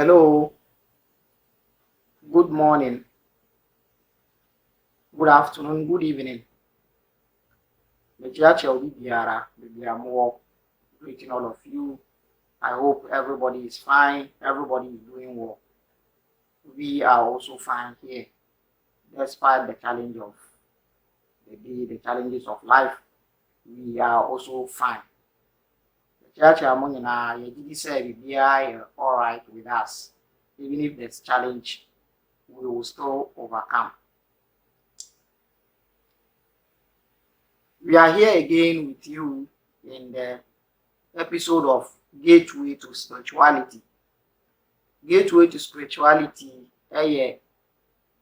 Hello, good morning, good afternoon, good evening. Mechiachi Obi Biara, Bibiamuo, greeting all of you. I hope everybody is fine, everybody is doing well. We are also fine here, despite the challenge of the day, the challenges of life. We are also fine. Mechiachi Amonina, Yejidi said Bibia all right with us. Even if there's challenge, we will still overcome. We are here again with you in the episode of Gateway to Spirituality. Gateway to Spirituality,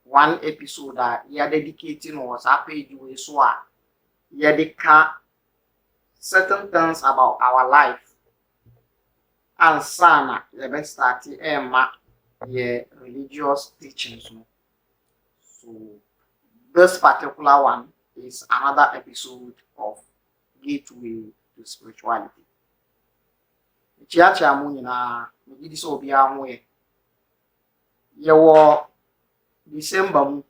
one episode that you're dedicating was a page way so you dedicate certain things about our life and sana the best start religious teachings. So this particular one is another episode of Gateway to Spirituality. Chiachi amu nyinaa megidi sɛ obiara ho yɛwɔ December mu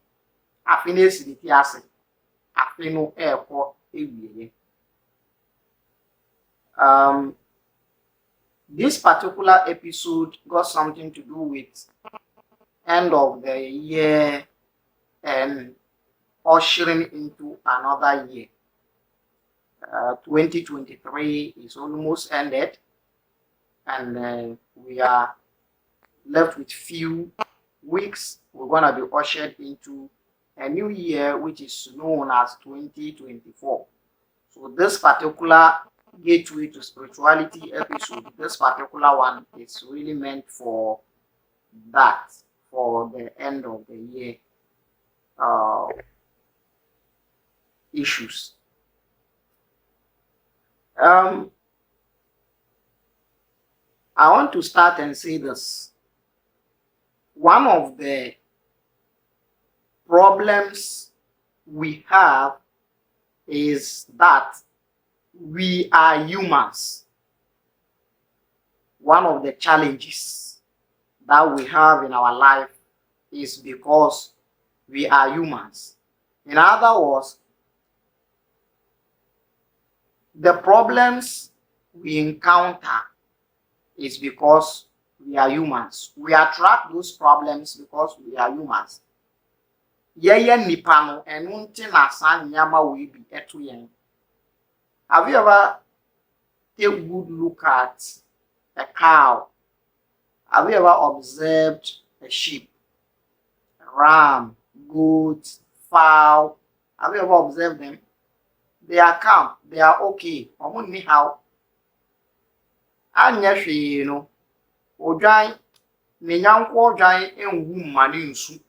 afe no esi ne ti ase afe no ɛrekɔ ewie. This particular episode got something to do with end of the year and ushering into another year. 2023 is almost ended. And we are left with few weeks. We're going to be ushered into a new year, which is known as 2024. So this particular Gateway to Spirituality episode, this particular one is really meant for that, for the end of the year issues. I want to start and say this. One of the problems we have is that we are humans. One of the challenges that we have in our life is because we are humans. In other words, the problems we encounter is because we are humans. We attract those problems because we are humans. Nipa no enu nti na san nyama we bi eto yen. Have you ever take a good look at a cow? Have you ever observed a sheep, a ram, goat, fowl? Have you ever observed them? They are calm, they are okay. Omo how anya hwe no odwan ne nyanko odwan enwu mmane nsu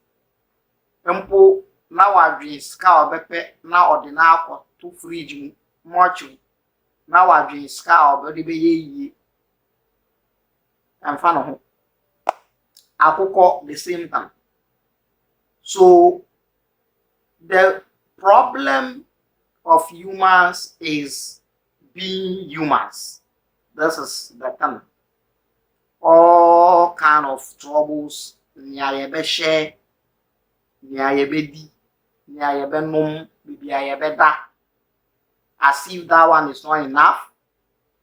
empo na wadwen ska obepe na ode na akọ to fridge mu mochi na wadwen ska obede be yeye amfa no ho akụkọ the same time. So the problem of humans is being humans. This is the thing. All kind of troubles, niayebe share, niayebe di, niayebe num, bibiayebe da. As if that one is not enough,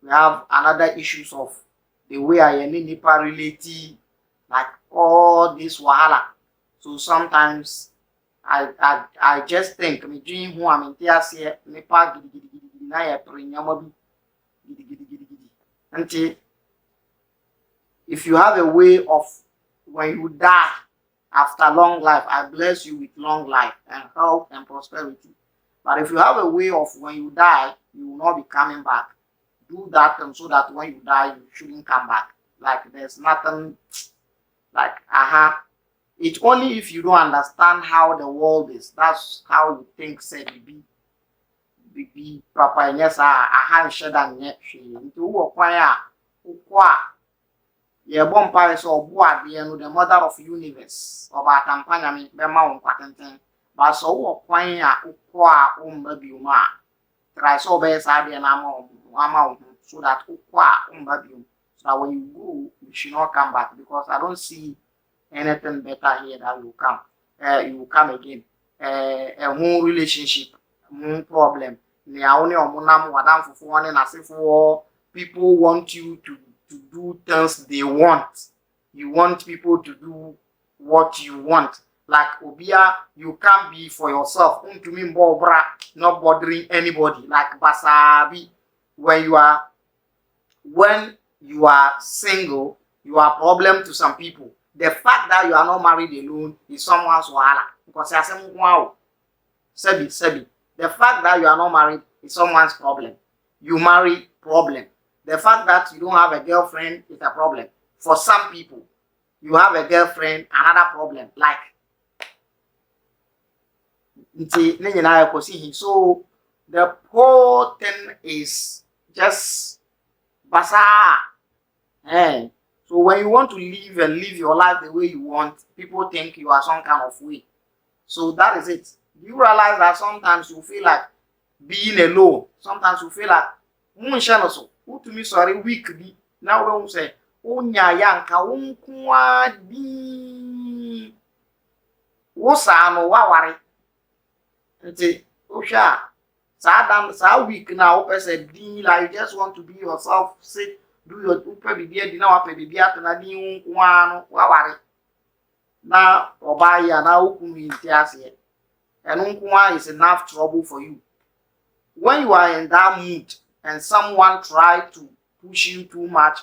we have another issues of the way I am nipa relative, like all this wahala. So sometimes I just think me dream who I'm in here nipa gidi na ya prinyama bi gidi. Until if you have a way of when you die after long life, I bless you with long life and health and prosperity. But if you have a way of when you die, you will not be coming back. Do that and so that when you die, you shouldn't come back. Like there's nothing like It's only if you don't understand how the world is. That's how you think said be papa yes shedan ye nti wo kwan a ukwa ye bompa so obo ade no the mother of universe oba tampanya me be ma won kwatenten ba so wo kwan a ukwa umba bi uma try so be sa de na ama so that ukwa umba bi so that when you go you should not come back because I don't see anything better here that will come. You will come again. A whole relationship, problem. People want you to do things they want. You want people to do what you want. Like Obia, you can't be for yourself. Not bothering anybody. Like Basabi, when you are single, you are a problem to some people. The fact that you are not married alone is someone's wahala. Because I say, wow, Sebi. The fact that you are not married is someone's problem. You marry, problem. The fact that you don't have a girlfriend is a problem. For some people, you have a girlfriend, another problem. Like, so the whole thing is just bazaar. So when you want to live and live your life the way you want, people think you are some kind of way. So that is it. You realize that sometimes you feel like being alone. Sometimes you feel like who to me sorry weak be now don't say yanka di wosano wawari. Osha sa weak now person be like you just want to be yourself, sit, do your baby now baby na di wawari. Na obaya na ukumi ntiase. And is enough trouble for you. When you are in that mood and someone try to push you too much,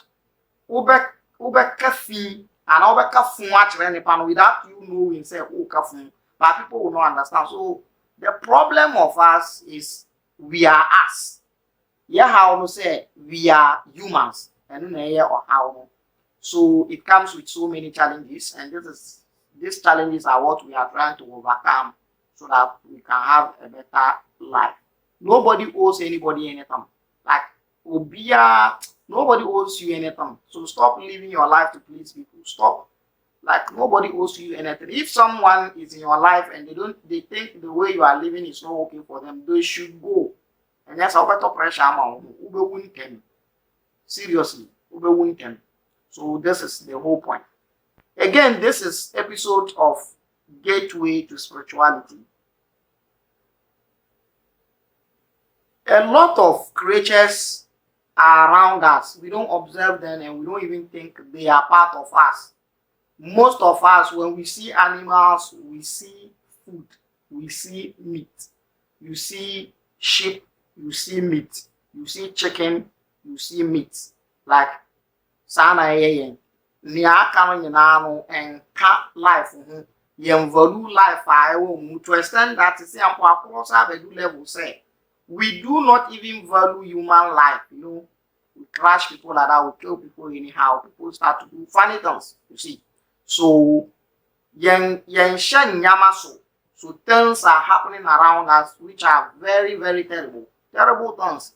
kafin and kafun without you knowing say kafun, but people will not understand. So the problem of us is we are us. Yeah, how to say we are humans and or how. So it comes with so many challenges, and these challenges are what we are trying to overcome so that we can have a better life. Nobody owes anybody anything. Like Obia, nobody owes you anything. So stop living your life to please people. Stop. Like nobody owes you anything. If someone is in your life and they think the way you are living is not okay for them, they should go. And that's how better pressure Ube seriously, Ube. So this is the whole point. Again, this is episode of Gateway to Spirituality. A lot of creatures are around us. We don't observe them and we don't even think they are part of us. Most of us, when we see animals, we see food, we see meat. You see sheep, you see meat. You see chicken, you see meat. Like sana ni aka no and cat life value life to extend that is level say we do not even value human life. We crash people like that, we kill people anyhow, people start to do funny things, you see. So so things are happening around us which are very, very terrible. Terrible things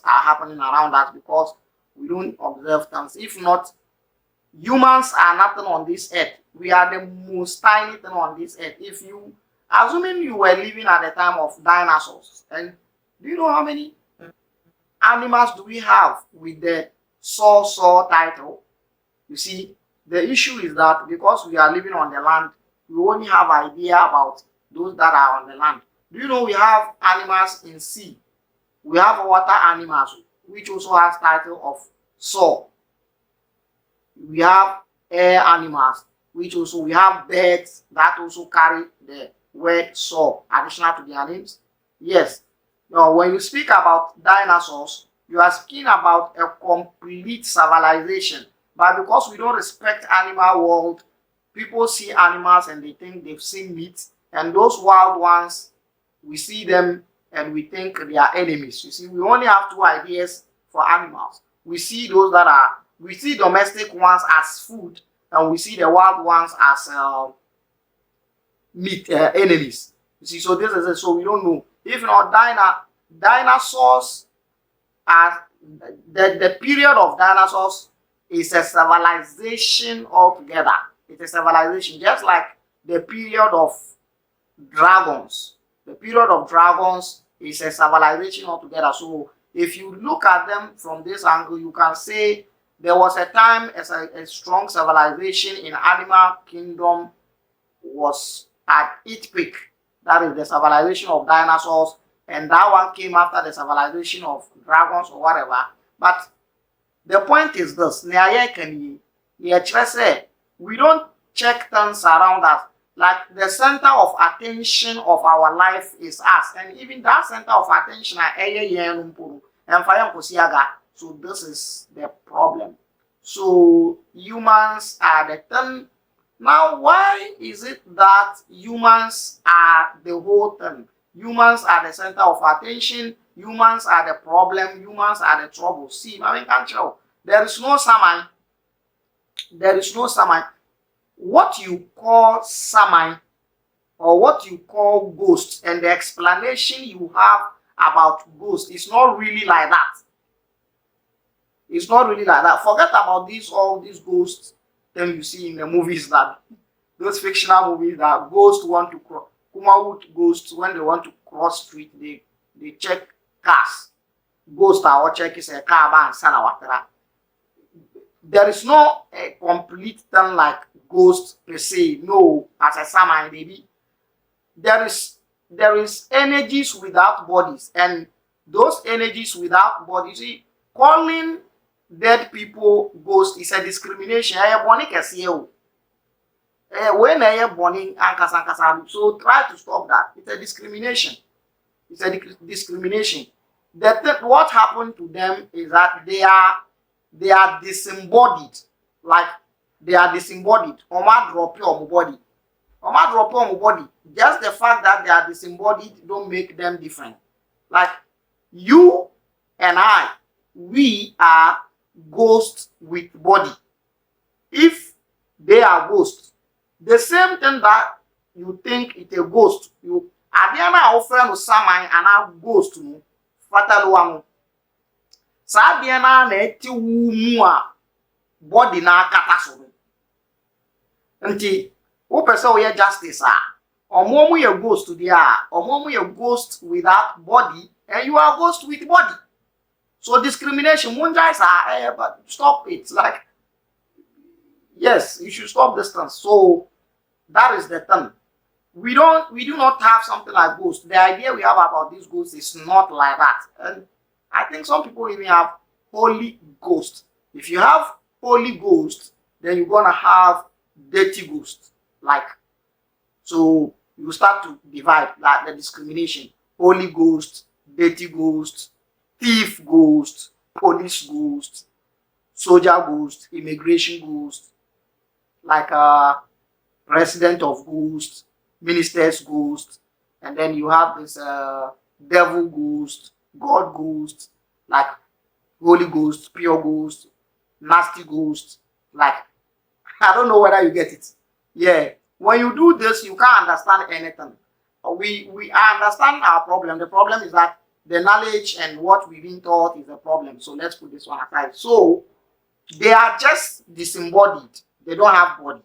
are happening around us because we don't observe things. If not, humans are nothing on this earth. We are the most tiny thing on this earth. If you, assuming you were living at the time of dinosaurs, and do you know how many animals do we have with the saw title? You see, the issue is that because we are living on the land, we only have idea about those that are on the land. Do you know we have animals in sea? We have water animals, which also has title of saw. We have air animals, which also we have birds that also carry the word saw additional to their names. Yes. Now, when you speak about dinosaurs, you are speaking about a complete civilization. But because we don't respect animal world, people see animals and they think they've seen meat, and those wild ones, we see them and we think they are enemies. You see, we only have two ideas for animals. We see domestic ones as food, and we see the wild ones as meat enemies. You see, so this is it. So we don't know. If not, dinosaurs are the period of dinosaurs is a civilization altogether. It's a civilization, just like the period of dragons. The period of dragons is a civilization altogether. So if you look at them from this angle, you can say There was a time as a strong civilization in animal kingdom was at its peak. That is the civilization of dinosaurs, and that one came after the civilization of dragons or whatever. But the point is this: we don't check things around us. Like the center of attention of our life is us, and even that center of attention, so this is the problem. So humans are the thing. Now, why is it that humans are the whole thing? Humans are the center of attention. Humans are the problem. Humans are the trouble. See, I mean, can't you? There is no sermon. There is no sermon. What you call sermon or what you call ghost, and the explanation you have about ghost is not really like that. It's not really like that. Forget about all these ghosts then you see in the movies, that those fictional movies that ghosts want to cross. Kumawood ghosts, when they want to cross street, they check cars. Ghost or check is a car ban sana watera. There is no a complete thing like ghost per se. No, as a summon baby. There is energies without bodies, and those energies without bodies, see, calling dead people ghost is a discrimination. When I am born so try to stop that. It's a discrimination. It's a discrimination. What happened to them is that they are disembodied. Like they are disembodied. Oma drop your body. Oma drop your body. Just the fact that they are disembodied don't make them different. Like you and I, we are ghosts with body. If they are ghosts, the same thing that you think it's a ghost, you adiana offer no saman and a ghost no fatal one. Sadiana na eti wu a body na akata so. Nti wo pese wo ye justice a omo mu ye ghost dia, omo mu ye ghost without body, and you are ghost with body. So discrimination, but stop it. Like, yes, you should stop this thing. So that is the thing. We do not have something like ghosts. The idea we have about these ghosts is not like that. And I think some people even have Holy Ghost. If you have Holy Ghost, then you're gonna have dirty ghost. Like, so you start to divide like the discrimination. Holy Ghost, dirty ghost, thief ghost, police ghost, soldier ghost, immigration ghost, like president of ghost, minister's ghost, and then you have this devil ghost, God ghost, like Holy Ghost, pure ghost, nasty ghost. Like, I don't know whether you get it. Yeah, when you do this, you can't understand anything. We understand our problem. The problem is that the knowledge and what we've been taught is a problem. So let's put this one aside. So they are just disembodied. They don't have body.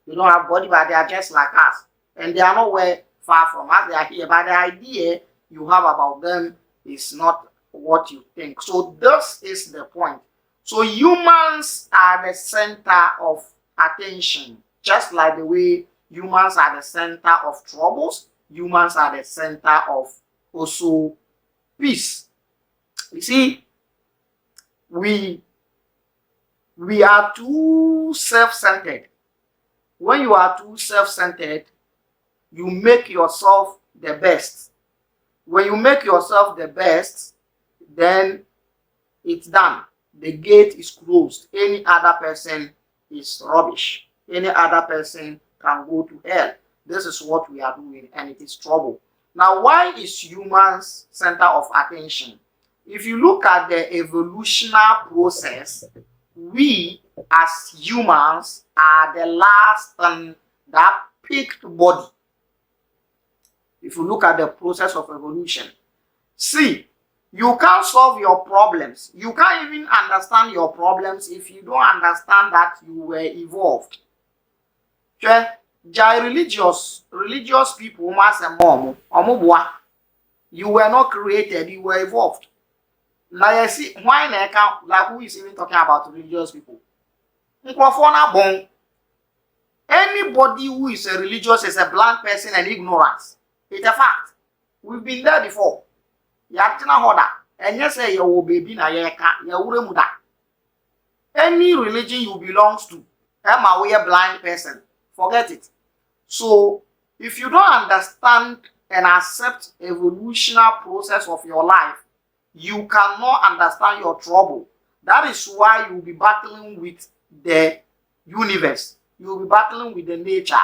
They don't have body, but they are just like us. And they are nowhere far from us. They are here. But the idea you have about them is not what you think. So this is the point. So humans are the center of attention. Just like the way humans are the center of troubles, humans are the center of also peace. You see, we are too self-centered. When you are too self-centered, you make yourself the best. When you make yourself the best, then it's done. The gate is closed. Any other person is rubbish. Any other person can go to hell. This is what we are doing, and it is trouble. Now, why is humans center of attention? If you look at the evolutionary process, we as humans are the last thing that picked body. If you look at the process of evolution, see, you can't solve your problems. You can't even understand your problems if you don't understand that you were evolved. Okay? Religious people, you were not created, you were evolved. Now you see, why na account like who is even talking about religious people? Bon. Anybody who is a religious is a blind person and ignorance. It's a fact. We've been there before. Yatina hoda. And yes, you will be na yeka, muda. Any religion you belongs to, am a blind person. Forget it. So if you don't understand and accept evolutionary process of your life, you cannot understand your trouble. That is why you'll be battling with the universe. You'll be battling with the nature.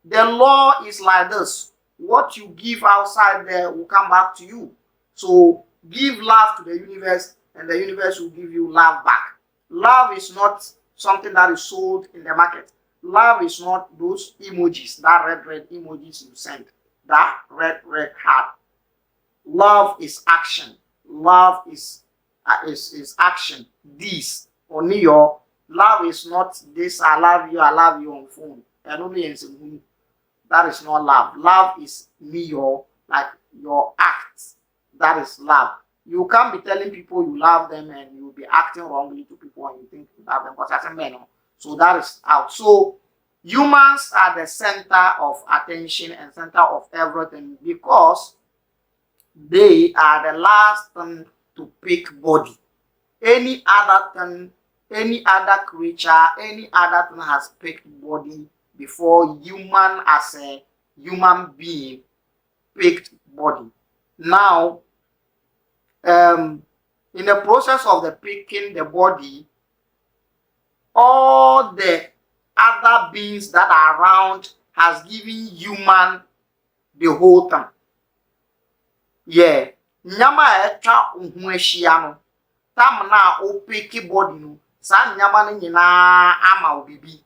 The law is like this. What you give outside there will come back to you. So give love to the universe and the universe will give you love back. Love is not something that is sold in the market. Love is not those emojis, that red emojis you send, that red heart. Love is action. Love is action. This only your love is not this. I love you on phone. And only that is not love. Love is me your like your acts. That is love. You can't be telling people you love them and you'll be acting wrongly to people and you think you love them because that's a man. So that is out. So humans are the center of attention and center of everything because they are the last thing to pick body. Any other thing, any other creature, any other thing has picked body before human as a human being picked body. Now, in the process of the picking the body, all the other beings that are around has given human the whole thing. Yeah. Nyama etwa ohun ahia no. Tam na o pick body no. Sa nyama no nyina ama obibi.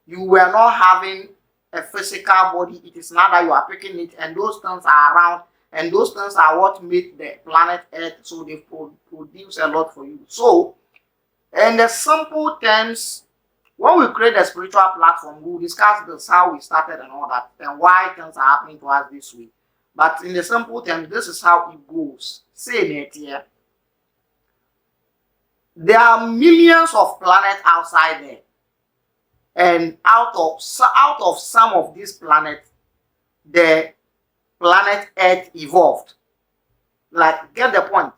You were not having a physical body. It is not that you are picking it and those things are around and those things are what make the planet Earth, so they produce a lot for you. So, in the simple terms, when we create a spiritual platform, we'll discuss this, how we started and all that, and why things are happening to us this way. But in the simple terms, this is how it goes. Say that here. There are millions of planets outside there. And out of some of these planets, the planet Earth evolved. Like, get the point.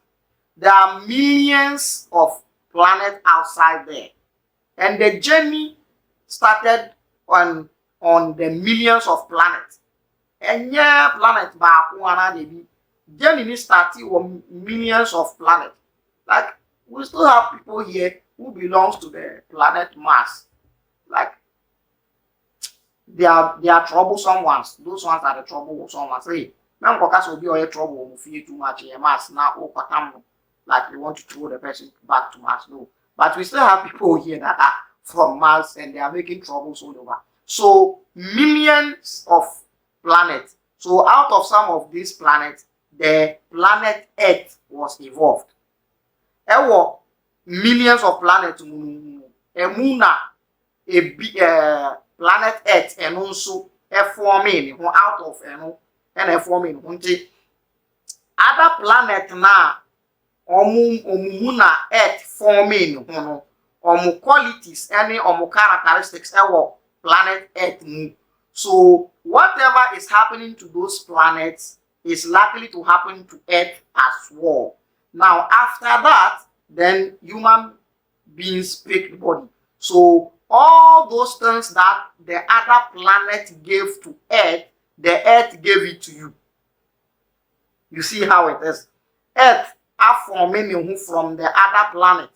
There are millions of planets outside there. And the journey started on the millions of planets. And yeah, planet journey started on millions of planets. Like, we still have people here who belongs to the planet Mars. Like, they are troublesome ones. Those ones are the troublesome ones. Hey, man, because will be all trouble if you too much in Mars now. Like you want to throw the person back to Mars. No, but we still have people here that are from Mars and they are making troubles all over. So millions of planets. So out of some of these planets, the planet Earth was evolved. There were millions of planets. Planet Earth and also forming out of and forming other planet na omumuna Earth forming qualities any characteristics planet Earth. So whatever is happening to those planets is likely to happen to Earth as well. Now after that, then human beings pick body. So all those things that the other planet gave to Earth, the Earth gave it to you. You see how it is. Earth are forming from the other planet.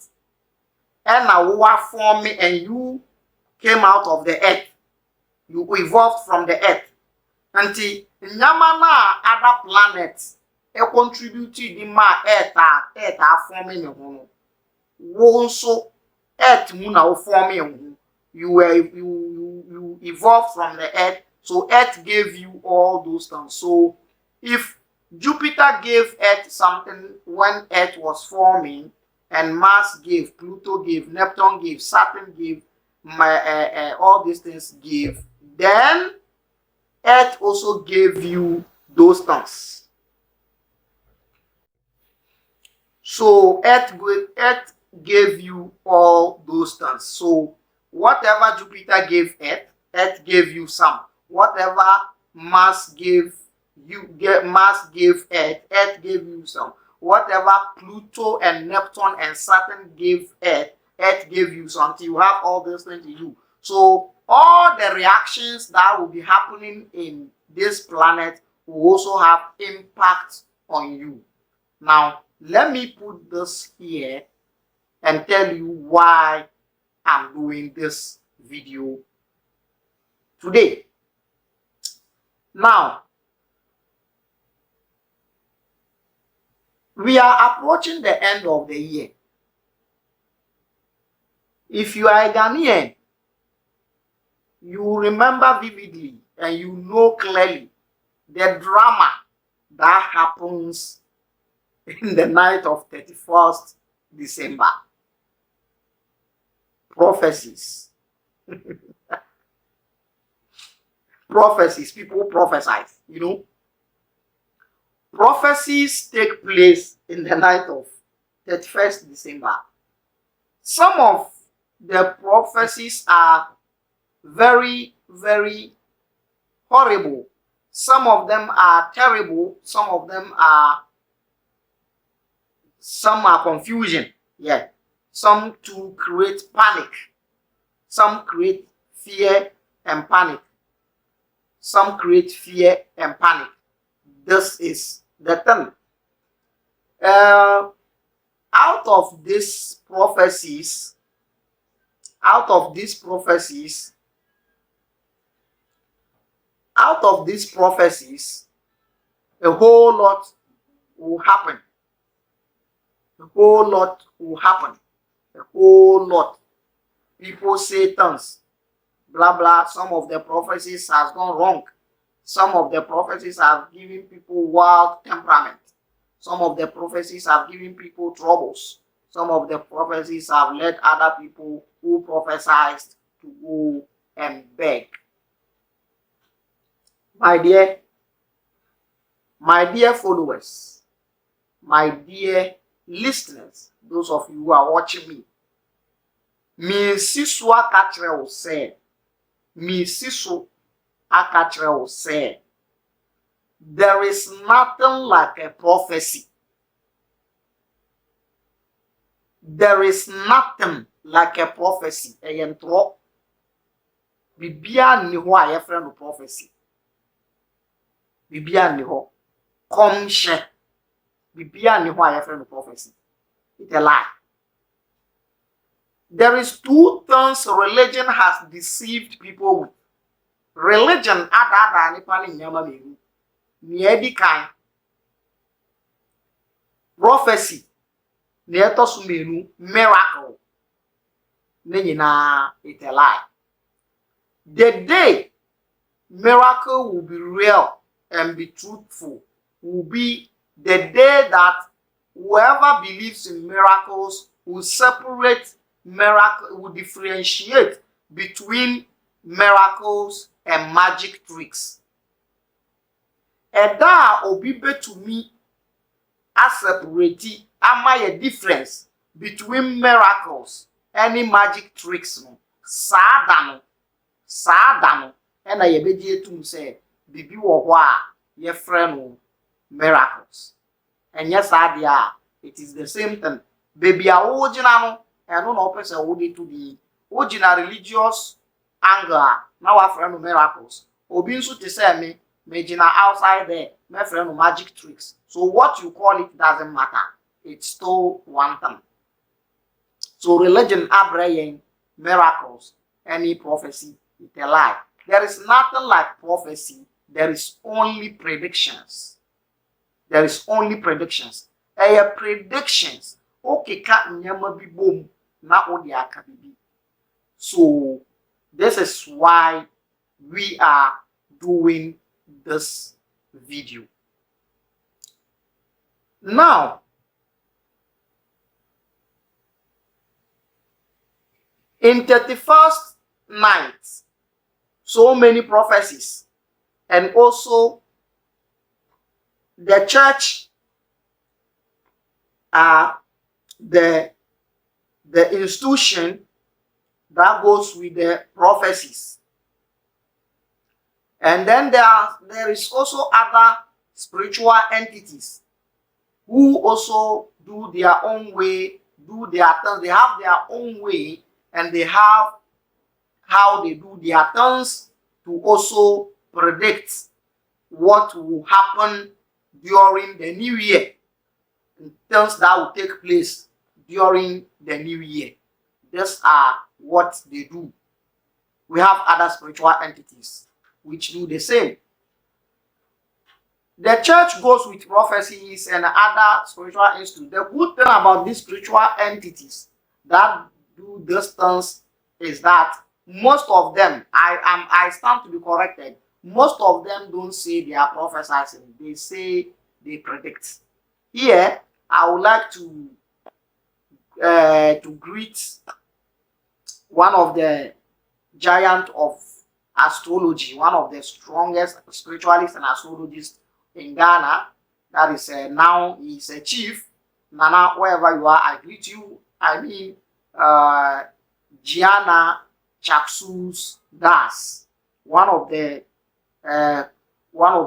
And now we are forming and you came out of the Earth. You evolved from the Earth. Until Nyamana other planets contributed in my Earth are forming also Earth muna forming. You evolved from the Earth, so Earth gave you all those things. So if Jupiter gave Earth something when Earth was forming, and Mars gave, Pluto gave, Neptune gave, Saturn gave, all these things gave, then Earth also gave you those things. So earth gave you all those things. So whatever Jupiter gave earth, earth gave you some. Whatever Mars gave Mars gave earth, earth gave you some. Whatever Pluto and Neptune and Saturn gave earth, earth gave you something. You have all those things to you. So all the reactions that will be happening in this planet will also have impact on you. Now, let me put this here and tell you why I'm doing this video today. Now, we are approaching the end of the year. If you are a Ghanaian, you remember vividly and you know clearly the drama that happens in the night of 31st December. Prophecies. Prophecies. People prophesize, you know. Prophecies take place in the night of 31st December. Some of the prophecies are very, very horrible. Some of them are terrible. Some are confusion. Yeah. Some to create panic. Some create fear and panic. Some create fear and panic. This is the thing. Out of these prophecies, a whole lot will happen. A whole lot will happen. A whole lot. People say things, blah blah. Some of the prophecies has gone wrong. Some of the prophecies have given people wild temperament. Some of the prophecies have given people troubles. Some of the prophecies have led other people who prophesied to go and beg. My dear followers, my dear listeners, those of you who are watching me, Misisu Akatrel said, there is nothing like a prophecy. There is nothing like a prophecy. Bibia ni ho a friend of prophecy. Bibia ni ho. Komshe. Bibia ni ho a friend of prophecy. It's a lie. There is two things religion has deceived people with. Religion ada ni pani nyama meru. Ni edi kan. Prophecy. Ni eto sumenu miracle. Ni nyina it's a lie. The day miracle will be real and be truthful will be the day that whoever believes in miracles will separate miracle, will differentiate between miracles and magic tricks. Eda obi betumi a separate ama a difference between miracles and magic tricks no. Saada and I be to say bibi wo ho a ye frɛ miracles. And yes, it is the same thing. Baby a original no and no person would to the original religious anger now our friend miracles. Obi nso te say me gina outside there, my friend magic tricks. So what you call it doesn't matter. It's still one thing. So religion abraying miracles, any prophecy, it's a lie. There is nothing like prophecy. There is only predictions. There is only predictions. Predictions. Okay, nyama bi bom na odi aka bibi. So this is why we are doing this video. Now, in 31st night, so many prophecies, and also the church are the institution that goes with the prophecies. And then there is also other spiritual entities who also do their own way, do their things. They have their own way, and they have how they do their things to also predict what will happen during the new year, things that will take place during the new year. These are what they do. We have other spiritual entities which do the same. The church goes with prophecies and other spiritual institutes. The good thing about these spiritual entities that do these things is that most of them, I stand to be corrected, most of them don't say they are prophesying. They say they predict. Here, I would like to greet one of the giant of astrology, one of the strongest spiritualists and astrologists in Ghana. That is now he's a chief. Nana, wherever you are, I greet you. I mean, Gianna Chaksus Das, one of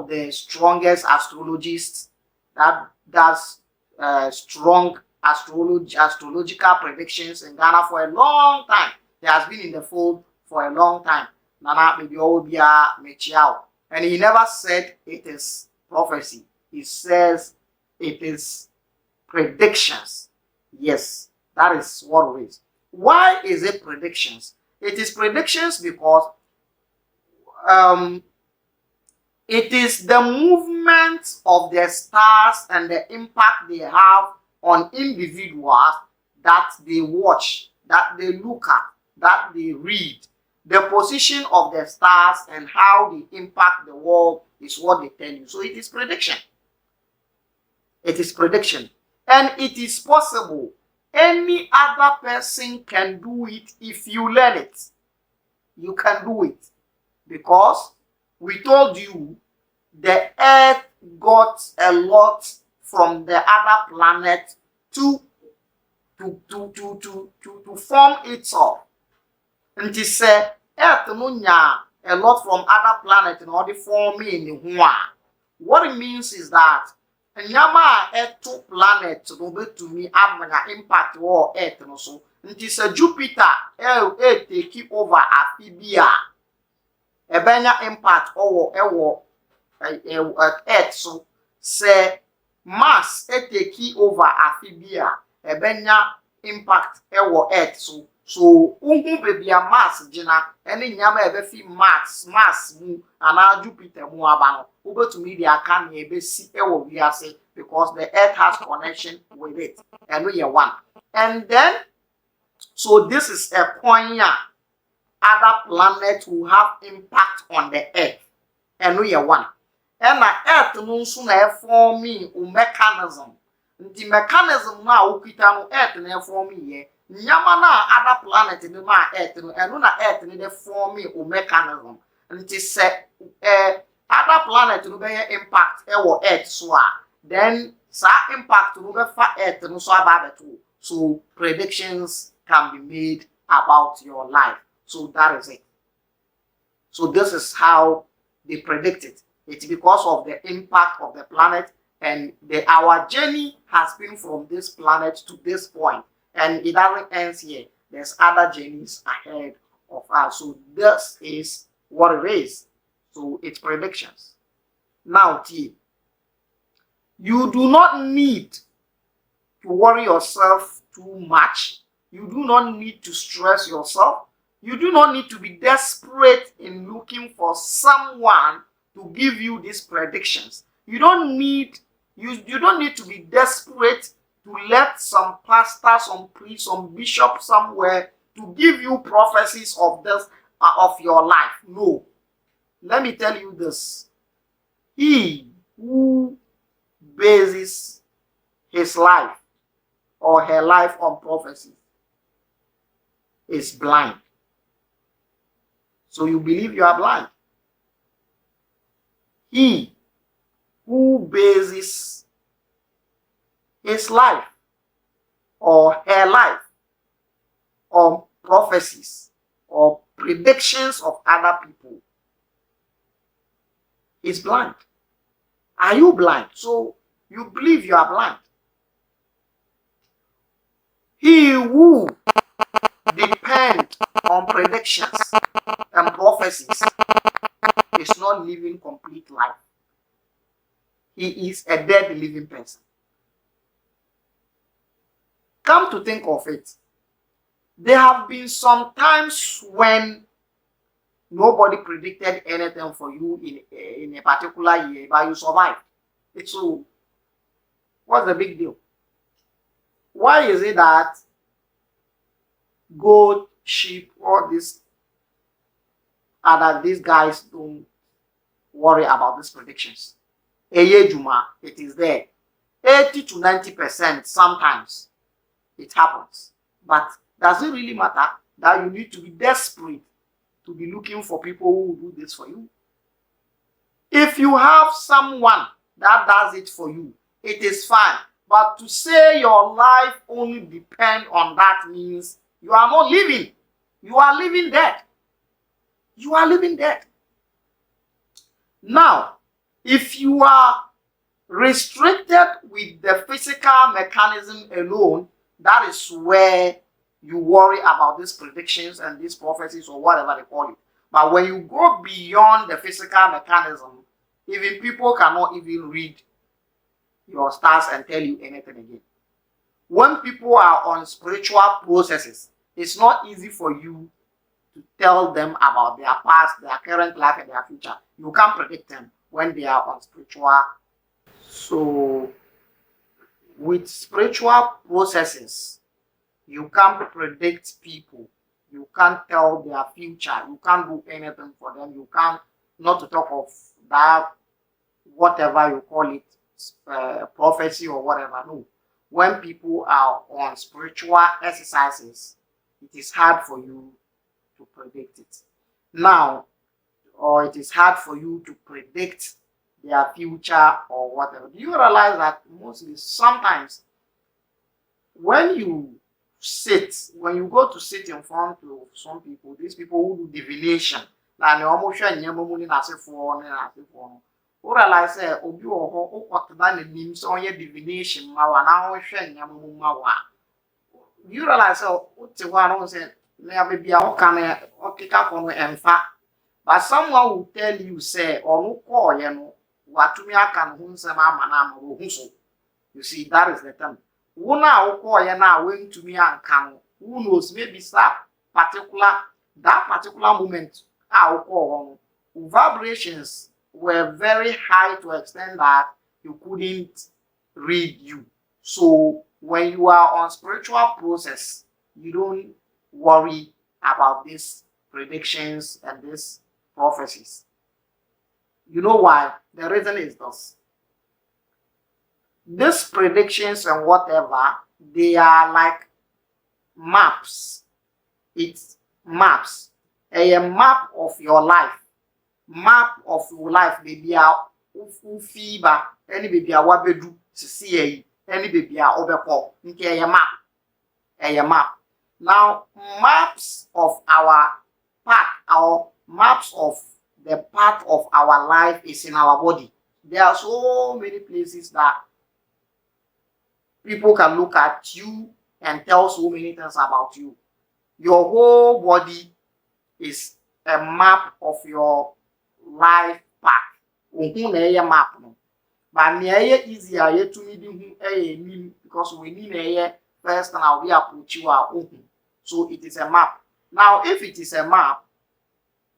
the strongest astrologists that does strong astrological predictions in Ghana for a long time. He has been in the fold for a long time. Nana maybe Obia Mechiao. And he never said it is prophecy. He says it is predictions. Yes, that is what it is. Why is it predictions? It is predictions because it is the movement of the stars and the impact they have on individuals that they watch, that they look at, that they read. The position of the stars and how they impact the world is what they tell you. So it is prediction. It is prediction. And it is possible. Any other person can do it if you learn it. You can do it. Because we told you the earth got a lot from the other planet to form itself. And he said, earth no nya a lot from other planets in order form in one. What it means is that nyama earth planet no be to me amanya impact war earth no so. And he said Jupiter take over Amphibia. Ebenya impact ewo earth so say Mars take over Amphibia. Ebenya impact ewo earth so unhu baby a Mars gina ene nyama ebefi Mars mu ana Jupiter mu aba no obetumi dia aka na ebesi ewo wiase because the earth has connection with it and we are one. And then so this is a point here. Other planets will have impact on the earth and we are one. And the earth no so na form mechanism. The mechanism na okita no earth na form here. Nyama na other planet ni ma earth no eno na earth ni dey form o mechanism. And it say other planet no be impact ewo earth so then sa impact no be fa earth no so ababeto. So predictions can be made about your life. So that is it. So this is how they predict it. It's because of the impact of the planet, and our journey has been from this planet to this point. And it doesn't end here. There's other journeys ahead of us. So this is what it is. So it's predictions. Now, T, you do not need to worry yourself too much. You do not need to stress yourself. You do not need to be desperate in looking for someone to give you these predictions. You don't need to be desperate to let some pastor, some priest, some bishop somewhere to give you prophecies of this of your life. No. Let me tell you this. He who bases his life or her life on prophecy is blind. So you believe you are blind. He who bases his life or her life or prophecies or predictions of other people is blind. Are you blind? So you believe you are blind. He who depends on predictions and prophecies is not living complete life. He is a dead living person. Come to think of it, there have been some times when nobody predicted anything for you in a particular year, but you survived. So, what's the big deal? Why is it that goat, sheep, all these these guys don't worry about these predictions? Juma, it is there. 80 to 90% sometimes it happens. But does it really matter that you need to be desperate to be looking for people who will do this for you? If you have someone that does it for you, it is fine. But to say your life only depends on that means you are not living. You are living dead. You are living dead. Now, if you are restricted with the physical mechanism alone, that is where you worry about these predictions and these prophecies or whatever they call it. But when you go beyond the physical mechanism, even people cannot even read your stars and tell you anything again. When people are on spiritual processes, it's not easy for you to tell them about their past, their current life, and their future. You can't predict them when they are on spiritual. So, with spiritual processes, you can't predict people. You can't tell their future. You can't do anything for them. You can't, not to talk of that, whatever you call it, prophecy or whatever. No. When people are on spiritual exercises, it is hard for you to predict it. Now, or it is hard for you to predict their future or whatever. Do you realize that mostly sometimes when you go to sit in front of some people, these people who do divination, na ne omo hwe nyemo mu ni nasefo ne nasefo, o realize obi wo ho okotba na nim so onye divination ma wa na ho hwe nyemo mu ma wa. You realize o te wa no say na abia o kan o kika ko no emfa. But someone will tell you say onu ko ye no watumi aka no hu nsem ama na ama wo hu so. You see, that is the term. Who now call you now when to me and can who knows maybe that particular moment I call vibrations were very high to extent that you couldn't read you. So when you are on spiritual process, you don't worry about these predictions and these prophecies. You know why? The reason is this. These predictions and whatever, they are like maps. It's maps. A map of your life. Map of your life. Baby, ufiba. Any baby, wabedu. Sisi, any baby, obeko. Nke a map. A map. Now, maps of our path, our maps of the path of our life is in our body. There are so many places that people can look at you and tell so many things about you. Your whole body is a map of your life path. Map. But easier to me because we need first and I'll be approach you. So it is a map. Now, if it is a map,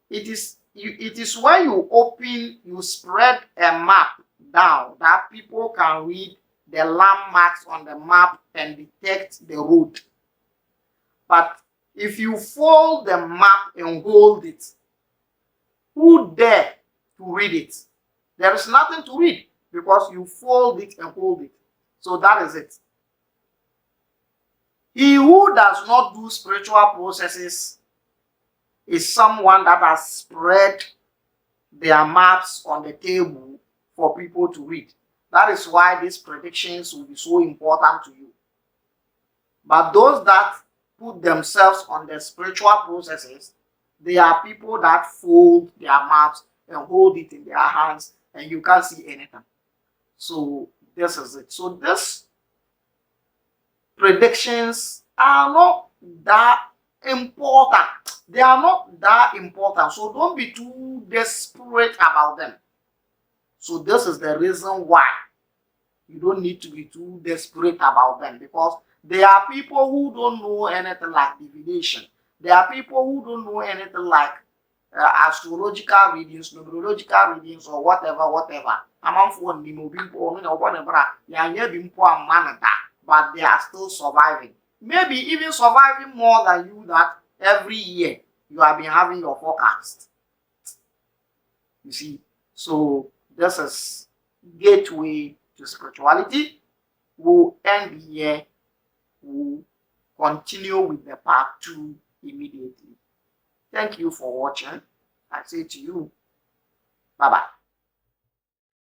it is when you open, you spread a map down that people can read the landmarks on the map and detect the road. But if you fold the map and hold it, who dare to read it? There is nothing to read because you fold it and hold it. So that is it. He who does not do spiritual processes is someone that has spread their maps on the table for people to read. That is why these predictions will be so important to you. But those that put themselves on the spiritual processes, they are people that fold their mouths and hold it in their hands, and you can't see anything. So this is it. So these predictions are not that important. They are not that important. So don't be too desperate about them. So this is the reason why you don't need to be too desperate about them, because there are people who don't know anything like divination. There are people who don't know anything like astrological readings, numerological readings, or whatever. But they are still surviving. Maybe even surviving more than you, that every year you have been having your forecast. You see, so this is gateway to spirituality. We'll end here. We'll continue with the part 2 immediately. Thank you for watching. I say to you, bye-bye.